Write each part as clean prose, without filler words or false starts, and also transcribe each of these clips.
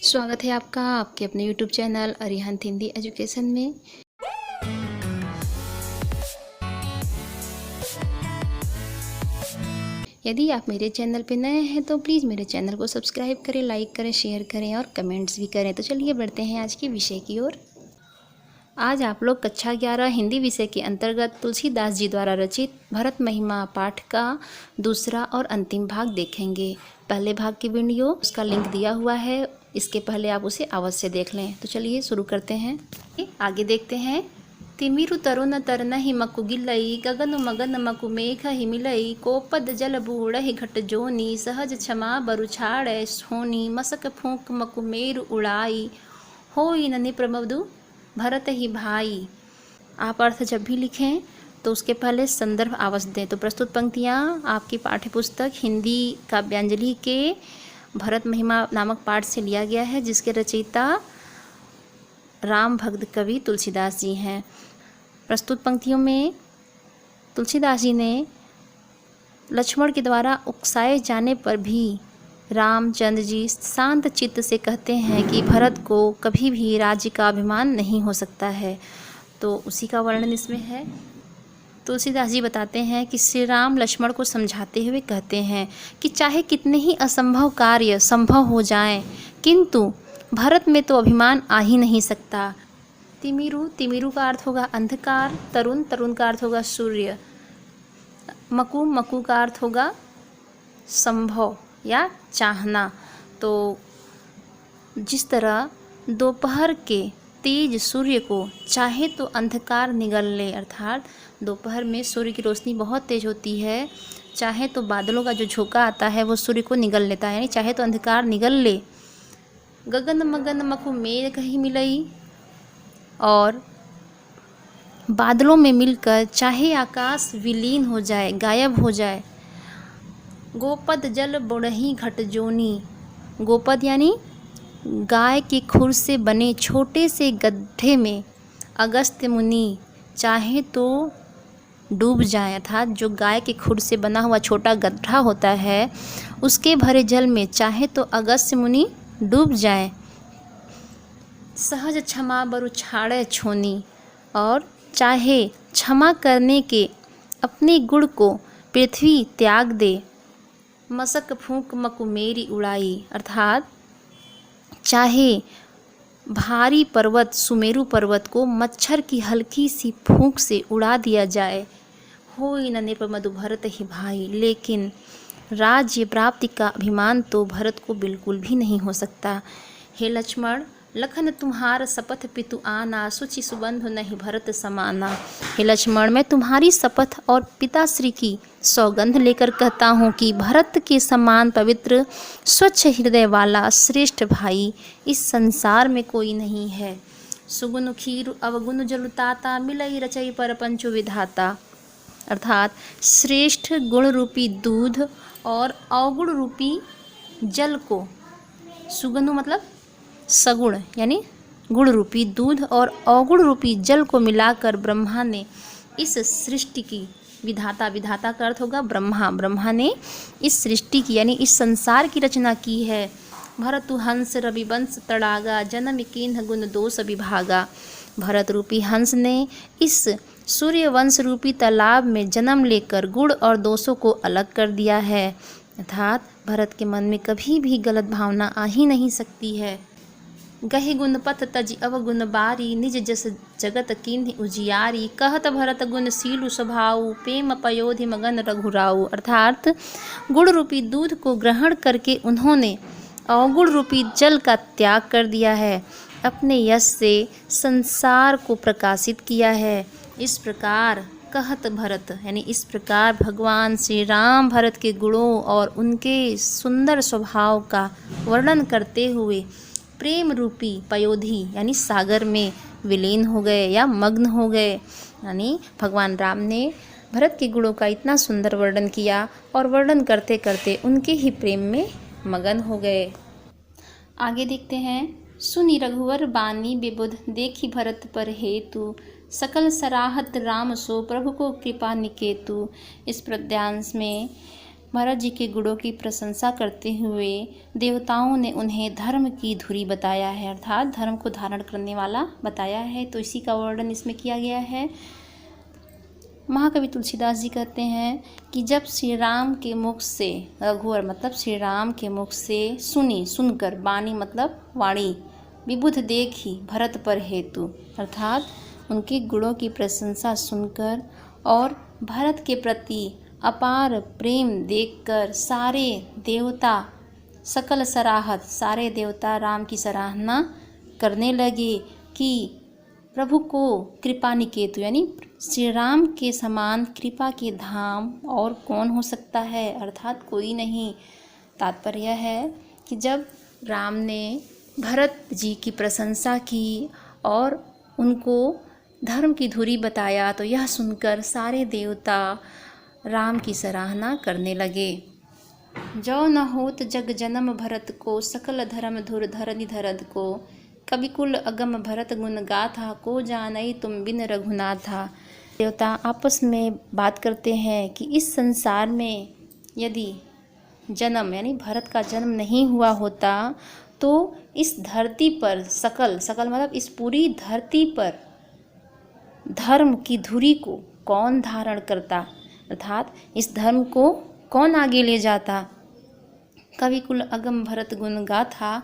स्वागत है आपका आपके अपने YouTube channel Arihant Hindi education में। यदि आप मेरे चैनल पे नए हैं तो प्लीज़ मेरे चैनल को सब्सक्राइब करें, लाइक करें, शेयर करें और कमेंट्स भी करें। तो चलिए बढ़ते हैं आज के विषय की ओर। आज आप लोग कक्षा 11 हिंदी विषय के अंतर्गत तुलसीदास जी द्वारा रचित भरत महिमा पाठ का दूसरा और अंतिम भाग देखेंगे। पहले भाग की वीडियो उसका लिंक दिया हुआ है, इसके पहले आप उसे अवश्य देख लें। तो चलिए शुरू करते हैं। आगे देखते हैं। तिमिरु तरुण तरनहि मकु गिलई गगन मगन मकु मेघ हिमिलई कोपद जल बूढ़हि घट जोनी सहज क्षमा बरु छाड़ सोनी मसक फूक मकु मेरु उड़ाई होई ननि प्रमदु भरत ही भाई। आप अर्थ जब भी लिखें तो उसके पहले संदर्भ अवश्य दें। तो प्रस्तुत पंक्तियाँ आपकी पाठ्य पुस्तक हिंदी काव्यांजलि के भरत महिमा नामक पाठ से लिया गया है, जिसके रचयिता राम भक्त कवि तुलसीदास जी हैं। प्रस्तुत पंक्तियों में तुलसीदास जी ने लक्ष्मण के द्वारा उकसाए जाने पर भी रामचंद्र जी शांत चित्त से कहते हैं कि भरत को कभी भी राज्य का अभिमान नहीं हो सकता है। तो उसी का वर्णन इसमें है। तुलसीदास जी बताते हैं कि श्री राम लक्ष्मण को समझाते हुए कहते हैं कि चाहे कितने ही असंभव कार्य संभव हो जाएं, किंतु भरत में तो अभिमान आ ही नहीं सकता। तिमिरु, तिमिरु का अर्थ होगा अंधकार, तरुण, तरुण का अर्थ होगा सूर्य, मकु, मकु का अर्थ होगा संभव या चाहना। तो जिस तरह दोपहर के तेज सूर्य को चाहे तो अंधकार निगल ले, अर्थात दोपहर में सूर्य की रोशनी बहुत तेज होती है, चाहे तो बादलों का जो झोंका आता है वो सूर्य को निगल लेता है, यानी चाहे तो अंधकार निगल ले। गगन मगन मकु मेघ ही मिलई, और बादलों में मिलकर चाहे आकाश विलीन हो जाए, गायब हो जाए। गोपद जल बुढ़ही घट जोनी, गोपद यानी गाय के खुर से बने छोटे से गड्ढे में अगस्त्य मुनि चाहे तो डूब जाए, अर्थात जो गाय के खुर से बना हुआ छोटा गड्ढा होता है उसके भरे जल में चाहे तो अगस्त्य मुनि डूब जाए। सहज क्षमा बरु छाड़े छोनी, और चाहे क्षमा करने के अपने गुण को पृथ्वी त्याग दे। मसक फूंक मकु मेरी उड़ाई, अर्थात चाहे भारी पर्वत सुमेरु पर्वत को मच्छर की हल्की सी फूंक से उड़ा दिया जाए। होई न नृप मधु भरत ही भाई, लेकिन राज्य प्राप्ति का अभिमान तो भरत को बिल्कुल भी नहीं हो सकता। हे लक्ष्मण, लखन तुम्हार शपथ पितु आना सुचि सुबंधु नहीं भरत समाना। हे लक्ष्मण, मैं तुम्हारी शपथ और पिताश्री की सौगंध लेकर कहता हूँ कि भरत के समान पवित्र स्वच्छ हृदय वाला श्रेष्ठ भाई इस संसार में कोई नहीं है। सुगुन खीर अवगुण जलुताता मिलई रचई पर पंचु विधाता, अर्थात श्रेष्ठ गुण रूपी दूध और अवगुण रूपी जल को, सुगंधु मतलब सगुण यानी गुण रूपी दूध और अवगुण रूपी जल को मिलाकर ब्रह्मा ने इस सृष्टि की, विधाता, विधाता का अर्थ होगा ब्रह्मा, ब्रह्मा ने इस सृष्टि की यानी इस संसार की रचना की है। भरतु हंस रविवंश तड़ागा जन्म कीन्ह गुण दोष विभागा, भरत रूपी हंस ने इस सूर्यवंश रूपी तालाब में जन्म लेकर गुण और दोषों को अलग कर दिया है, अर्थात भरत के मन में कभी भी गलत भावना आ ही नहीं सकती है। गहि गुण पथ तज अवगुण बारी निज जस जगत कीन्हि उजियारी, कहत भरत गुण सीलु स्वभाव प्रेम पयोधि मगन रघुराऊ, अर्थात गुण रूपी दूध को ग्रहण करके उन्होंने अवगुण रूपी जल का त्याग कर दिया है, अपने यश से संसार को प्रकाशित किया है। इस प्रकार कहत भरत यानी इस प्रकार भगवान श्री राम भरत के गुणों और उनके सुंदर स्वभाव का वर्णन करते हुए प्रेम रूपी पयोधि यानी सागर में विलीन हो गए या मग्न हो गए, यानी भगवान राम ने भरत के गुणों का इतना सुंदर वर्णन किया और वर्णन करते करते उनके ही प्रेम में मगन हो गए। आगे देखते हैं। सुनि रघुवर बानी बेबुध देखी भरत पर हेतु सकल सराहत राम सो प्रभु को कृपा निकेतु। इस पद्यांश में भरत जी के गुणों की प्रशंसा करते हुए देवताओं ने उन्हें धर्म की धुरी बताया है, अर्थात धर्म को धारण करने वाला बताया है। तो इसी का वर्णन इसमें किया गया है। महाकवि तुलसीदास जी कहते हैं कि जब श्री राम के मुख से, रघुवर मतलब श्री राम के मुख से सुनकर, बानी मतलब वाणी, विबुध देखी भरत पर हेतु, अर्थात उनके गुणों की प्रशंसा सुनकर और भरत के प्रति अपार प्रेम देखकर सारे देवता सकल सराहत, सारे देवता राम की सराहना करने लगे कि प्रभु को कृपा निकेतु, यानी श्री राम के समान कृपा के धाम और कौन हो सकता है, अर्थात कोई नहीं। तात्पर्य है कि जब राम ने भरत जी की प्रशंसा की और उनको धर्म की धुरी बताया तो यह सुनकर सारे देवता राम की सराहना करने लगे। जो न होत जग जन्म भरत को, सकल धर्म धुर धरनि धरत को, कविकुल अगम भरत गुण गाथा, को जानई तुम बिन रघुनाथा। देवता आपस में बात करते हैं कि इस संसार में यदि जन्म यानी भरत का जन्म नहीं हुआ होता तो इस धरती पर सकल मतलब इस पूरी धरती पर धर्म की धुरी को कौन धारण करता, अर्थात इस धर्म को कौन आगे ले जाता। कविकुल अगम भरत गुण गाथा,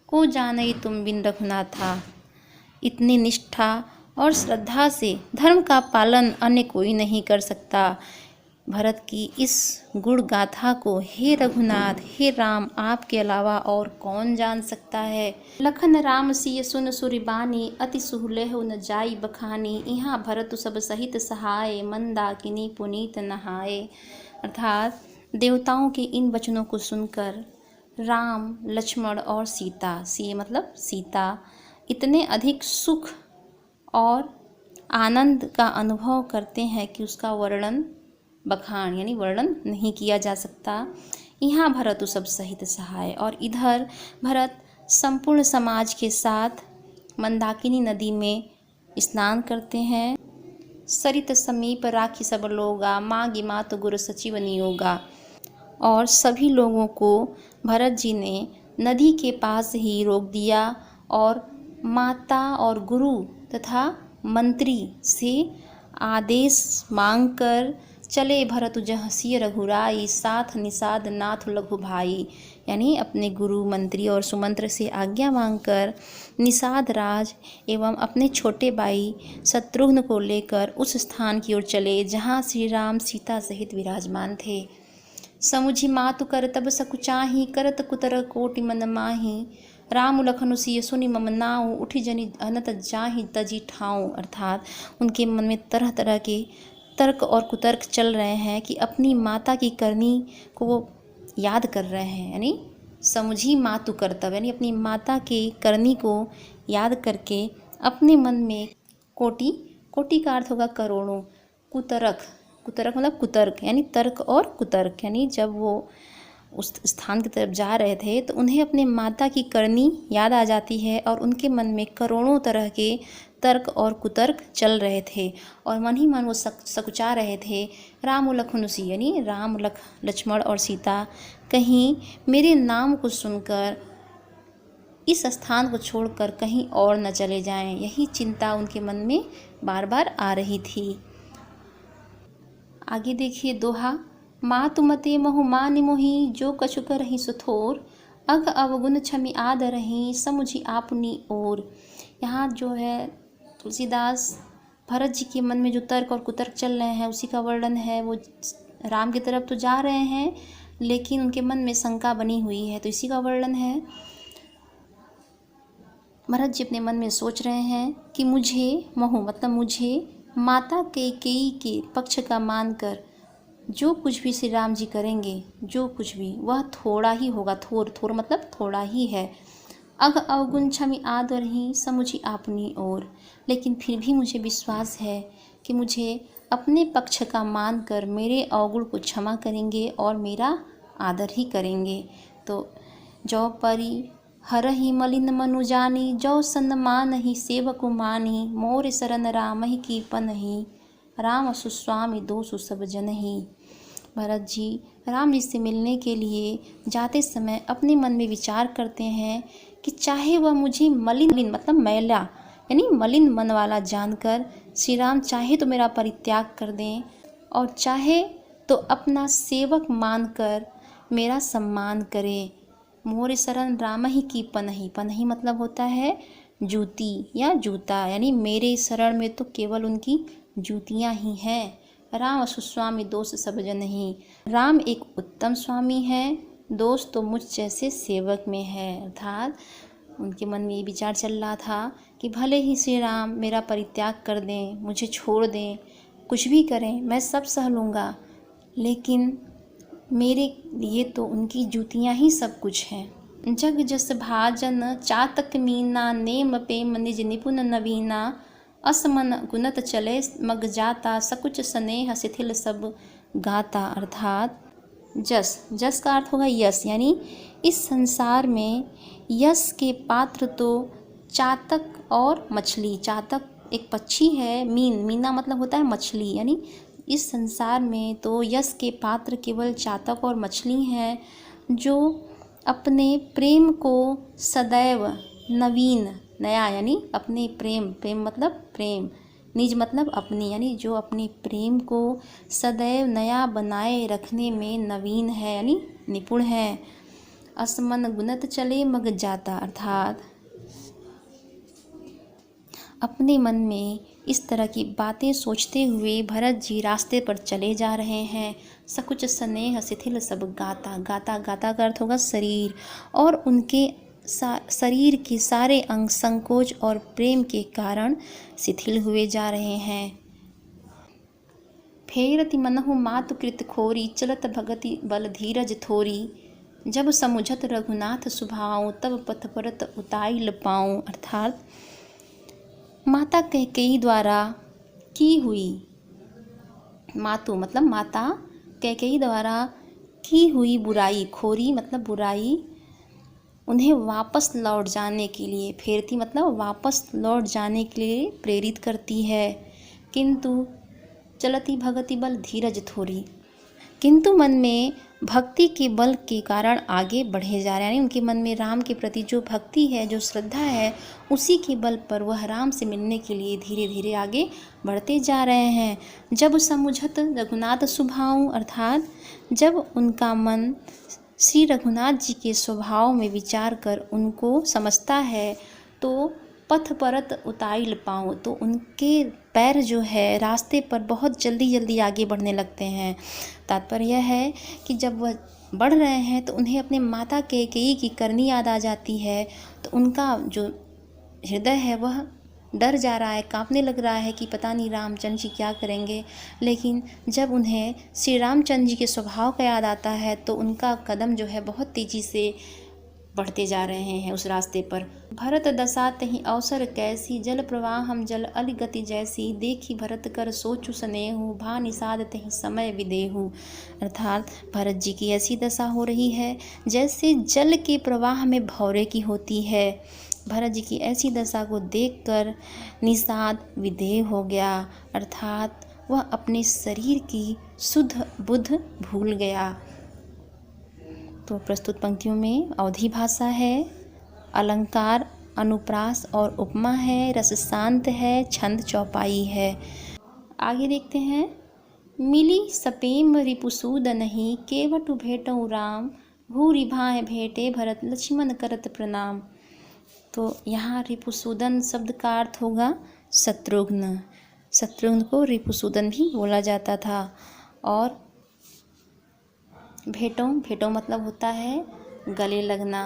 को जानई तुम बिन रघुनाथा। इतनी निष्ठा और श्रद्धा से धर्म का पालन अन्य कोई नहीं कर सकता। भरत की इस गुण गाथा को हे रघुनाथ, हे राम, आपके अलावा और कौन जान सकता है। लखन राम सिय सुन सुरिबानी, अति सुहलेहु न जाई बखानी, यहाँ भरत सब सहित सहाय, मंदाकिनी पुनीत नहाए। अर्थात देवताओं के इन वचनों को सुनकर राम, लक्ष्मण और सीता, सी मतलब सीता, इतने अधिक सुख और आनंद का अनुभव करते हैं कि उसका वर्णन, बखान यानी वर्णन नहीं किया जा सकता। यहाँ भरत सब सहित सहाय, और इधर भरत संपूर्ण समाज के साथ मंदाकिनी नदी में स्नान करते हैं। सरित समीप राखी सब लोगा, मागी मात गुरु सचिव नियोगा। और सभी लोगों को भरत जी ने नदी के पास ही रोक दिया और माता और गुरु तथा मंत्री से आदेश मांगकर चले भरत जहाँ सिय रघुराई, साथ निषाद नाथ लघु भाई। यानी अपने गुरु, मंत्री और सुमंत्र से आज्ञा मांगकर निषाद राज एवं अपने छोटे भाई शत्रुघ्न को लेकर उस स्थान की ओर चले जहाँ श्री राम सीता सहित विराजमान थे। समुझी मातु कर तब सकुचाही, करत कुतर कोटि मन माही, राम लखनु सिय सुनि मम नाऊ, उठी जनि अनत जाहि तजी ठाऊं। अर्थात उनके मन में तरह तरह के तर्क और कुतर्क चल रहे हैं कि अपनी माता की करनी को वो याद कर रहे हैं, यानी समुझी मातु कर्तव्य, यानी अपनी माता के करनी को याद करके अपने मन में कोटि का अर्थ होगा करोड़ों, कुतर्क मतलब कुतर्क यानी तर्क और कुतर्क, यानी जब वो उस स्थान की तरफ जा रहे थे तो उन्हें अपने माता की करनी याद आ जाती है और उनके मन में करोड़ों तरह के तर्क और कुतर्क चल रहे थे और मन ही मन वो सकुचा रहे थे। राम लखन सी यानी राम लक्ष्मण और सीता कहीं मेरे नाम को सुनकर इस स्थान को छोड़कर कहीं और न चले जाएं, यही चिंता उनके मन में बार बार आ रही थी। आगे देखिए दोहा। मातु मते मोहु मानि मोहि, जो कछु करहि सुथोर, अघ अवगुण क्षमि आदरहि, समुझि आपनी ओर। यहाँ जो है तुलसीदास भरत जी के मन में जो तर्क और कुतर्क चल रहे हैं उसी का वर्णन है। वो राम की तरफ तो जा रहे हैं लेकिन उनके मन में शंका बनी हुई है, तो इसी का वर्णन है। भरत जी अपने मन में सोच रहे हैं कि मुझे मोह मतलब मुझे माता कैकेयी के पक्ष का मानकर जो कुछ भी श्री राम जी करेंगे, जो कुछ भी वह थोड़ा ही होगा। थोर मतलब थोड़ा ही है। अघ अवगुण क्षमि आदर ही, समुझी आपनी ओर। लेकिन फिर भी मुझे विश्वास है कि मुझे अपने पक्ष का मानकर मेरे अवगुण को क्षमा करेंगे और मेरा आदर ही करेंगे। तो जो परी हरहि मलिन मनु जानी, जो सन्मान ही सेवक मानी, मोर शरण राम ही कीर्पन ही, राम सुस्वामी दोषु सब जन ही। भरत जी राम जी से मिलने के लिए जाते समय अपने मन में विचार करते हैं कि चाहे वह मुझे मलिन मतलब मैला यानी मलिन मन वाला जानकर श्री राम चाहे तो मेरा परित्याग कर दें और चाहे तो अपना सेवक मानकर मेरा सम्मान करें। मोर शरण राम ही की पनही, पनही मतलब होता है जूती या जूता, यानी मेरे शरण में तो केवल उनकी जूतियाँ ही हैं। राम सुस्वामी दोष सब जन ही, राम एक उत्तम स्वामी है, दोष तो मुझ जैसे सेवक में है। अर्थात उनके मन में ये विचार चल रहा था कि भले ही श्री राम मेरा परित्याग कर दें, मुझे छोड़ दें, कुछ भी करें, मैं सब सह लूँगा, लेकिन मेरे लिए तो उनकी जूतियाँ ही सब कुछ हैं। जग जस भाजन चातक मीना, नेम पेम निज निपुण नवीना, असमन गुनत चले मग जाता, सकुच स्नेह शिथिल सब गाता। अर्थात जस, जस का अर्थ होगा यश, यानी इस संसार में यश के पात्र तो चातक और मछली। चातक एक पक्षी है, मीना मतलब होता है मछली, यानी इस संसार में तो यश के पात्र केवल चातक और मछली हैं, जो अपने प्रेम को सदैव नवीन नया, यानी अपने प्रेम मतलब प्रेम, निज मतलब अपनी, यानी जो अपने प्रेम को सदैव नया बनाए रखने में नवीन है यानी निपुण है। असमन गुनत चले मग जाता, अर्थात अपने मन में इस तरह की बातें सोचते हुए भरत जी रास्ते पर चले जा रहे हैं। सकुच स्नेह शिथिल सब गाता, गाता गाता का अर्थ होगा शरीर, और उनके शरीर के सारे अंग संकोच और प्रेम के कारण शिथिल हुए जा रहे हैं। फेरति मनहु मातु कृत खोरी, चलत भगति बल धीरज थोरी, जब समुझत रघुनाथ सुभाऊं, तब पथ परत उताइल पाऊं। अर्थात माता कैकेयी द्वारा की हुई, मातु मतलब माता कैकेयी द्वारा की हुई बुराई, खोरी मतलब बुराई, उन्हें वापस लौट जाने के लिए, फेरती मतलब वापस लौट जाने के लिए प्रेरित करती है। किंतु चलती भगति बल धीरज थोरी, किंतु मन में भक्ति के बल के कारण आगे बढ़े जा रहे हैं, यानी उनके मन में राम के प्रति जो भक्ति है, जो श्रद्धा है, उसी के बल पर वह राम से मिलने के लिए धीरे धीरे आगे बढ़ते जा रहे हैं। जब समुझत रघुनाथ सुभाऊं, अर्थात जब उनका मन श्री रघुनाथ जी के स्वभाव में विचार कर उनको समझता है, तो पथ परत उताइल पाऊँ, तो उनके पैर जो है रास्ते पर बहुत जल्दी जल्दी आगे बढ़ने लगते हैं। तात्पर्य यह है कि जब वह बढ़ रहे हैं तो उन्हें अपने माता कैकेयी की करनी याद आ जाती है, तो उनका जो हृदय है वह डर जा रहा है, कांपने लग रहा है कि पता नहीं रामचंद्र जी क्या करेंगे। लेकिन जब उन्हें श्री रामचंद्र जी के स्वभाव का याद आता है तो उनका कदम जो है बहुत तेज़ी से बढ़ते जा रहे हैं उस रास्ते पर। भरत दशा तहि अवसर कैसी, जल प्रवाह हम जल अल गति जैसी, देखी भरत कर सोचु स्नेहु, भा निषाद तहि समय विदेहु। अर्थात भरत जी की ऐसी दशा हो रही है जैसे जल के प्रवाह में भौरे की होती है। भरत जी की ऐसी दशा को देखकर निषाद विदेह हो गया, अर्थात वह अपने शरीर की शुद्ध बुद्ध भूल गया। तो प्रस्तुत पंक्तियों में अवधी भाषा है, अलंकार, अनुप्रास और उपमा है, रस शांत है, छंद चौपाई है। आगे देखते हैं। मिली सपेम रिपुसूद नहीं, केवटु भेटऊ राम, भूरि भाए भेटे भरत, लक्ष्मण करत प्रणाम। तो यहाँ रिपुसूदन शब्द का अर्थ होगा शत्रुघ्न। शत्रुघ्न को रिपुसूदन भी बोला जाता था। और भेटो मतलब होता है गले लगना।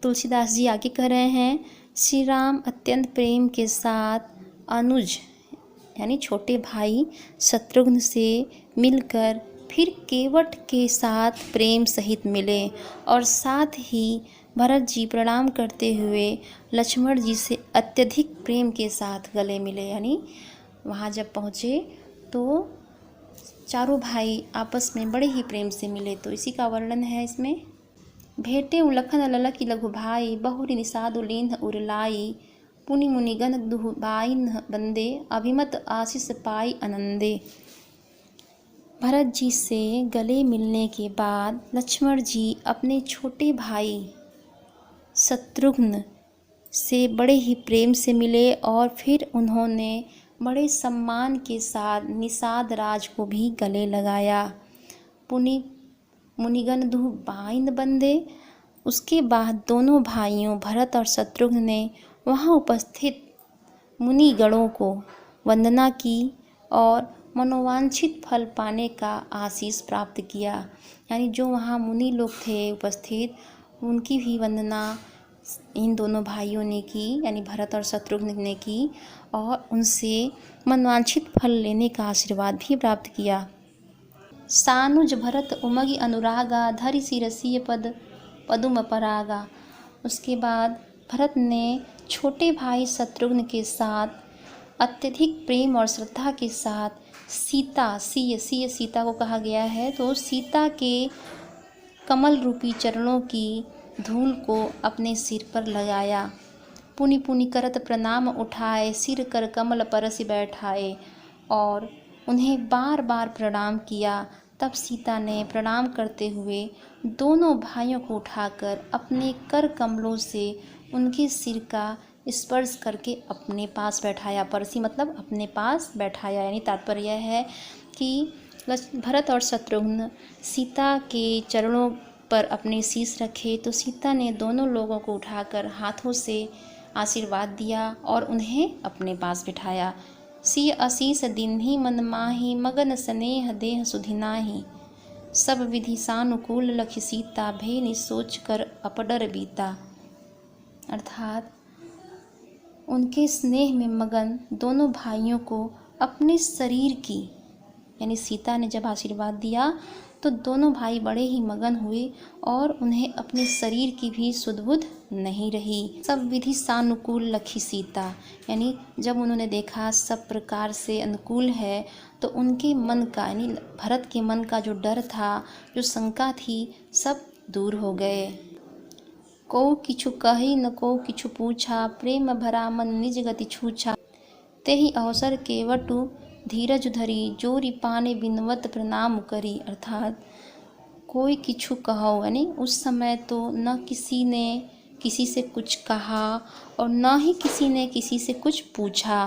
तुलसीदास जी आगे कह रहे हैं, श्री राम अत्यंत प्रेम के साथ अनुज यानी छोटे भाई शत्रुघ्न से मिलकर फिर केवट के साथ प्रेम सहित मिले, और साथ ही भरत जी प्रणाम करते हुए लक्ष्मण जी से अत्यधिक प्रेम के साथ गले मिले। यानी वहाँ जब पहुँचे तो चारों भाई आपस में बड़े ही प्रेम से मिले। तो इसी का वर्णन है इसमें। भेटे उलखन ललकी लघु भाई, बहुरी निषाद लीन उरलाई, पुनि मुनिगण दुहु बाइन बंदे, अभिमत आशीष पाई आनंदे। भरत जी से गले मिलने के बाद लक्ष्मण जी अपने छोटे भाई शत्रुघ्न से बड़े ही प्रेम से मिले और फिर उन्होंने बड़े सम्मान के साथ निषाद राज को भी गले लगाया। पुनि मुनिगण दुह बाइन बंदे। उसके बाद दोनों भाइयों भरत और शत्रुघ्न ने वहाँ उपस्थित मुनिगणों को वंदना की और मनोवांछित फल पाने का आशीष प्राप्त किया। यानी जो वहाँ मुनि लोग थे उपस्थित, उनकी भी वंदना इन दोनों भाइयों ने की, यानी भरत और शत्रुघ्न ने की, और उनसे मनोवांछित फल लेने का आशीर्वाद भी प्राप्त किया। सानुज भरत उमगी अनुरागा धरि शिरसीय पद पदुम परागा। उसके बाद भरत ने छोटे भाई शत्रुघ्न के साथ अत्यधिक प्रेम और श्रद्धा के साथ सीता को कहा गया है, तो सीता के कमल रूपी चरणों की धूल को अपने सिर पर लगाया। पुनि पुनि करत प्रणाम उठाए, सिर कर कमल परसि बैठाए, और उन्हें बार बार प्रणाम किया। तब सीता ने प्रणाम करते हुए दोनों भाइयों को उठाकर अपने कर कमलों से उनके सिर का स्पर्श करके अपने पास बैठाया। परसी मतलब अपने पास बैठाया, यानी तात्पर्य यह है कि भरत और शत्रुघ्न सीता के चरणों पर अपने शीश रखे, तो सीता ने दोनों लोगों को उठाकर हाथों से आशीर्वाद दिया और उन्हें अपने पास बिठाया। सिय असीस दीन्ही मन माही, मगन स्नेह देह सुधिनाही। सब विधि सानुकूल लखि सीता, भेनि सोच कर अपडर बीता। अर्थात उनके स्नेह में मगन दोनों भाइयों को अपने शरीर की, यानी सीता ने जब आशीर्वाद दिया तो दोनों भाई बड़े ही मगन हुए और उन्हें अपने शरीर की भी सुध-बुध नहीं रही। सब विधि सानुकूल लखी सीता, यानी जब उन्होंने देखा सब प्रकार से अनुकूल है, तो उनके मन का, यानी भरत के मन का जो डर था, जो शंका थी, सब दूर हो गए। को किछु कही न को किछु पूछा, प्रेम भरा मन निज गति छूछा। तेहि अवसर केवटु धीरज धरी, जोरी पाने बिनवत प्रणाम करी। अर्थात कोई किछु कहो, यानी उस समय तो न किसी ने किसी से कुछ कहा और न ही किसी ने किसी से कुछ पूछा।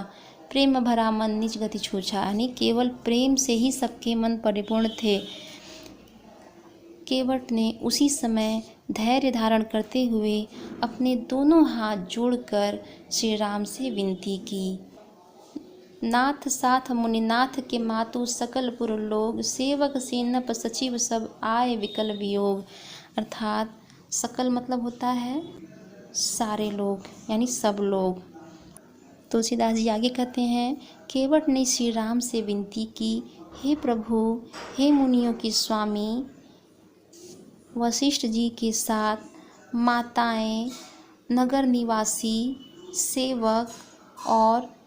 प्रेम भरा मन निज गति छूछा, यानी केवल प्रेम से ही सबके मन परिपूर्ण थे। केवट ने उसी समय धैर्य धारण करते हुए अपने दोनों हाथ जोड़कर श्री राम से विनती की। नाथ साथ मुनिनाथ के मातु, सकल पुर लोग, सेवक सेनप सचिव सब आए विकल वियोग। अर्थात सकल मतलब होता है सारे लोग, यानी सब लोग। तुलसीदास जी आगे कहते हैं, केवट ने श्री राम से विनती की, हे प्रभु, हे मुनियों के स्वामी, वशिष्ठ जी के साथ माताएं, नगर निवासी, सेवक और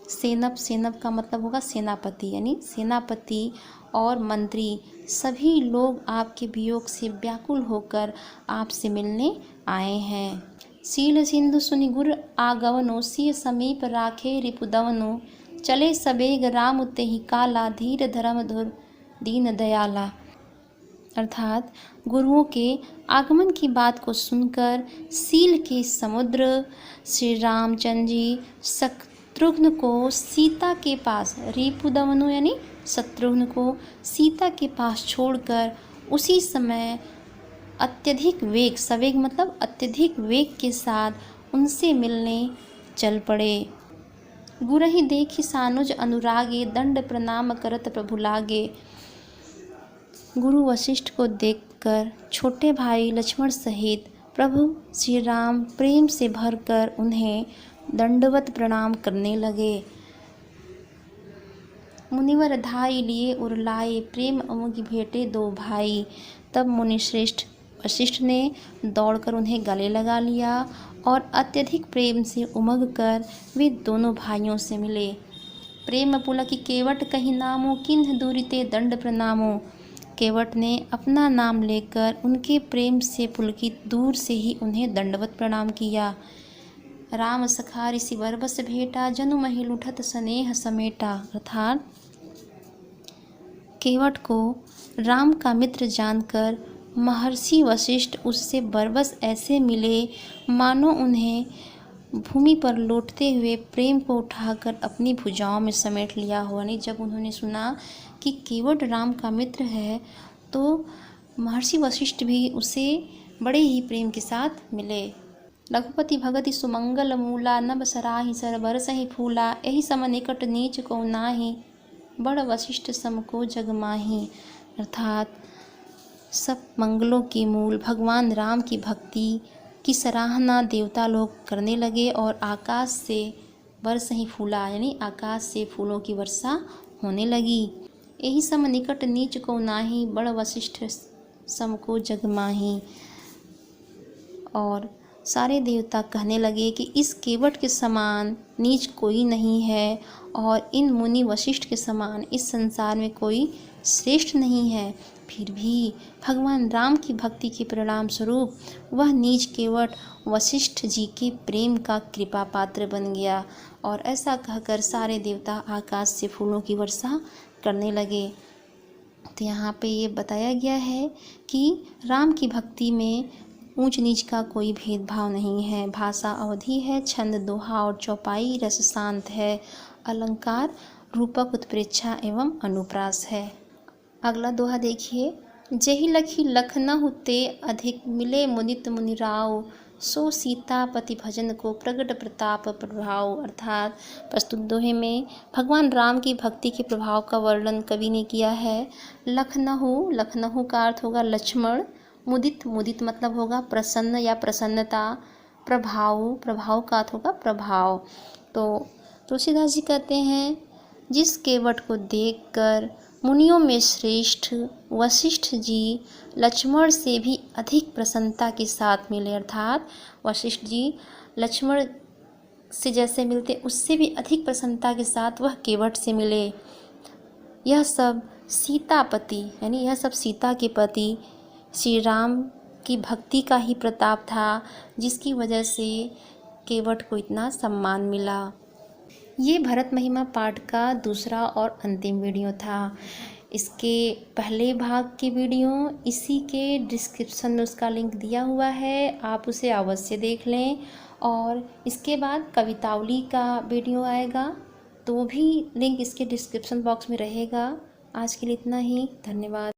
सेनप का मतलब होगा सेनापति, यानी सेनापति और मंत्री, सभी लोग आपके वियोग से व्याकुल होकर आपसे मिलने आए हैं। सील सिंधु सुनि गुर आगवनो, सिय समीप राखे रिपुदवनो। चले सबेग राम तेहि काला, धीर धर्म धुर दीन दयाला। अर्थात गुरुओं के आगमन की बात को सुनकर सील के समुद्र श्री रामचंद्र जी शत्रुघ्न को सीता के पास, रिपुदमनु यानी शत्रुघ्न को सीता के पास छोड़कर उसी समय अत्यधिक वेग, सवेग मतलब अत्यधिक वेग के साथ उनसे मिलने चल पड़े। गुरहि देखि सानुज अनुरागे, दंड प्रणाम करत प्रभु लागे। गुरु वशिष्ठ को देखकर छोटे भाई लक्ष्मण सहित प्रभु श्री राम प्रेम से भरकर उन्हें दंडवत प्रणाम करने लगे। मुनिवर धाई लिए उरलाए, प्रेम अमुगी भेटे दो भाई। तब मुनिश्रेष्ठ वशिष्ठ ने दौड़कर उन्हें गले लगा लिया और अत्यधिक प्रेम से उमग कर वे दोनों भाइयों से मिले। प्रेम पुलकी केवट कही नामो, किन्ह दूरिते दंड प्रणामो। केवट ने अपना नाम लेकर उनके प्रेम से पुलकित दूर से ही उन्हें दंडवत प्रणाम किया। राम सखा ऋषि बरबस भेटा, जनु महिल उठत स्नेह समेटा। अर्थात केवट को राम का मित्र जानकर महर्षि वशिष्ठ उससे बरबस ऐसे मिले मानो उन्हें भूमि पर लौटते हुए प्रेम को उठाकर अपनी भुजाओं में समेट लिया हो। यानी जब उन्होंने सुना कि केवट राम का मित्र है तो महर्षि वशिष्ठ भी उसे बड़े ही प्रेम के साथ मिले। रघुपति भगति सुमंगल मूला नभ सराहि सर बरसहि फूला एहि सम निकट नीच को नाही बड़ वशिष्ठ सम को जग माही। अर्थात सब मंगलों के मूल भगवान राम की भक्ति की सराहना देवता लोग करने लगे और आकाश से बरसहि फूला यानी आकाश से फूलों की वर्षा होने लगी। एहि सम निकट नीच को नाही बड़ वशिष्ठ सम को जग माही। और सारे देवता कहने लगे कि इस केवट के समान नीच कोई नहीं है और इन मुनि वशिष्ठ के समान इस संसार में कोई श्रेष्ठ नहीं है। फिर भी भगवान राम की भक्ति के परिणाम स्वरूप वह नीच केवट वशिष्ठ जी के प्रेम का कृपा पात्र बन गया। और ऐसा कहकर सारे देवता आकाश से फूलों की वर्षा करने लगे। तो यहाँ पे ये बताया गया है कि राम की भक्ति में ऊंच नीच का कोई भेदभाव नहीं है। भाषा अवधि है, छंद दोहा और चौपाई, रस शांत है, अलंकार रूपक उत्प्रेक्षा एवं अनुप्रास है। अगला दोहा देखिए। जेहि लखी लखनहु ते अधिक मिले मुदित मुनिराव सो सीतापति भजन को प्रगट प्रताप प्रभाव। अर्थात प्रस्तुत दोहे में भगवान राम की भक्ति के प्रभाव का वर्णन कवि ने किया है। लखनहु, लखनहु का अर्थ होगा लक्ष्मण, मुदित, मुदित मतलब होगा प्रसन्न या प्रसन्नता, प्रभाव, प्रभाव का अर्थ होगा प्रभाव। तो तुलसीदास जी कहते हैं जिस केवट को देखकर मुनियों में श्रेष्ठ वशिष्ठ जी लक्ष्मण से भी अधिक प्रसन्नता के साथ मिले। अर्थात वशिष्ठ जी लक्ष्मण से जैसे मिलते उससे भी अधिक प्रसन्नता के साथ वह केवट से मिले। यह सब सीतापति यानी यह सब सीता के पति श्री राम की भक्ति का ही प्रताप था, जिसकी वजह से केवट को इतना सम्मान मिला। ये भरत महिमा पाठ का दूसरा और अंतिम वीडियो था। इसके पहले भाग की वीडियो इसी के डिस्क्रिप्शन में उसका लिंक दिया हुआ है, आप उसे अवश्य देख लें। और इसके बाद कवितावली का वीडियो आएगा तो वो भी लिंक इसके डिस्क्रिप्शन बॉक्स में रहेगा। आज के लिए इतना ही, धन्यवाद।